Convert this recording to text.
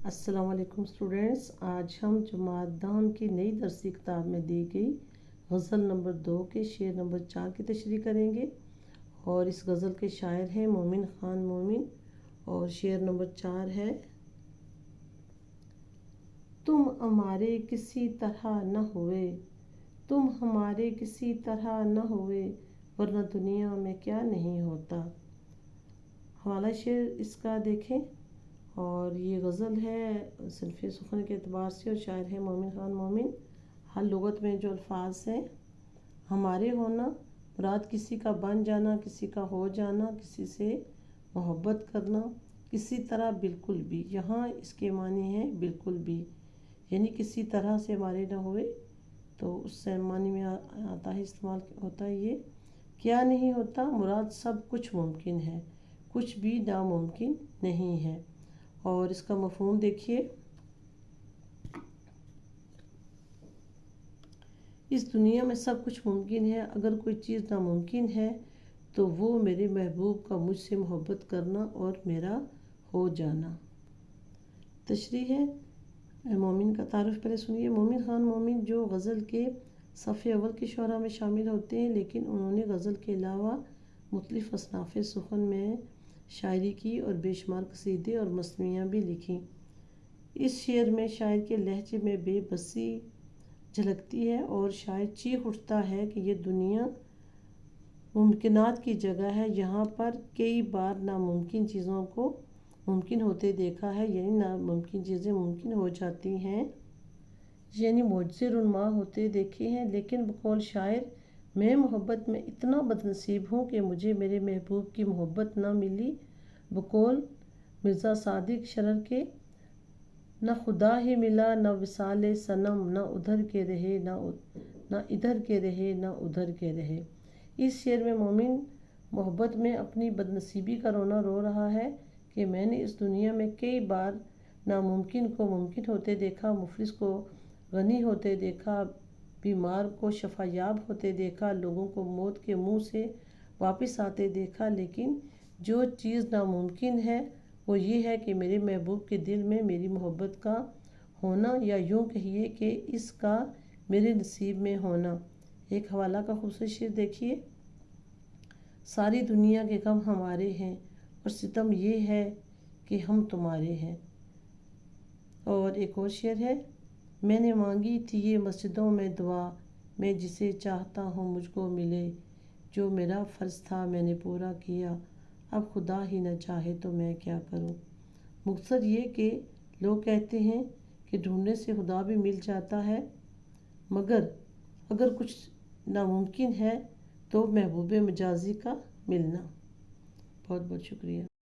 السلام علیکم اسٹوڈینٹس، آج ہم جماعت دہم کی نئی درسی کتاب میں دی گئی غزل نمبر 2 کے شعر نمبر 4 کی تشریح کریں گے، اور اس غزل کے شاعر ہیں مومن خان مومن، اور شعر نمبر 4 ہے: تم ہمارے کسی طرح نہ ہوئے، تم ہمارے کسی طرح نہ ہوئے، ورنہ دنیا میں کیا نہیں ہوتا۔ حوالہ شعر اس کا دیکھیں، اور یہ غزل ہے صنف سخن کے اعتبار سے، اور شاعر ہے مومن خان مومن۔ ہر لغت میں جو الفاظ ہیں: ہمارے ہونا مراد کسی کا بن جانا، کسی کا ہو جانا، کسی سے محبت کرنا، کسی طرح بالکل بھی۔ یہاں اس کے معنی ہیں بالکل بھی، یعنی کسی طرح سے ہمارے نہ ہوئے، تو اس سے معنی میں آتا ہے، استعمال ہوتا ہے یہ کیا نہیں ہوتا، مراد سب کچھ ممکن ہے، کچھ بھی ناممکن نہیں ہے۔ اور اس کا مفہوم دیکھیے: اس دنیا میں سب کچھ ممکن ہے، اگر کوئی چیز ناممکن ہے تو وہ میرے محبوب کا مجھ سے محبت کرنا اور میرا ہو جانا۔ تشریح ہے، مومن کا تعارف پہلے سنیے۔ مومن خان مومن جو غزل کے صف اول کے شعراء میں شامل ہوتے ہیں، لیکن انہوں نے غزل کے علاوہ مختلف اصناف سخن میں شاعری کی اور بے شمار قصیدے اور مثنویاں بھی لکھیں۔ اس شعر میں شاعر کے لہجے میں بے بسی جھلکتی ہے، اور شاعر چیخ اٹھتا ہے کہ یہ دنیا ممکنات کی جگہ ہے، یہاں پر کئی بار ناممکن چیزوں کو ممکن ہوتے دیکھا ہے، یعنی ناممکن چیزیں ممکن ہو جاتی ہیں، یعنی معجزے رونما ہوتے دیکھے ہیں۔ لیکن بقول شاعر، میں محبت میں اتنا بد نصیب ہوں کہ مجھے میرے محبوب کی محبت نہ ملی۔ بقول مرزا صادق شرر کے: نہ خدا ہی ملا نہ وصال صنم، نہ ادھر کے رہے نہ ادھر کے رہے نہ ادھر کے رہے۔ اس شعر میں مومن محبت میں اپنی بد نصیبی کا رونا رو رہا ہے کہ میں نے اس دنیا میں کئی بار ناممکن کو ممکن ہوتے دیکھا، مفلس کو غنی ہوتے دیکھا، بیمار کو شفا یاب ہوتے دیکھا، لوگوں کو موت کے منہ سے واپس آتے دیکھا، لیکن جو چیز ناممکن ہے وہ یہ ہے کہ میرے محبوب کے دل میں میری محبت کا ہونا، یا یوں کہیے کہ اس کا میرے نصیب میں ہونا۔ ایک حوالہ کا خوبصورت شعر دیکھیے: ساری دنیا کے غم ہمارے ہیں، اور ستم یہ ہے کہ ہم تمہارے ہیں۔ اور ایک اور شعر ہے: میں نے مانگی تھی یہ مسجدوں میں دعا، میں جسے چاہتا ہوں مجھ کو ملے، جو میرا فرض تھا میں نے پورا کیا، اب خدا ہی نہ چاہے تو میں کیا کروں۔ مختصر یہ کہ لوگ کہتے ہیں کہ ڈھونڈنے سے خدا بھی مل جاتا ہے، مگر اگر کچھ ناممکن ہے تو محبوب مجازی کا ملنا۔ بہت بہت شکریہ۔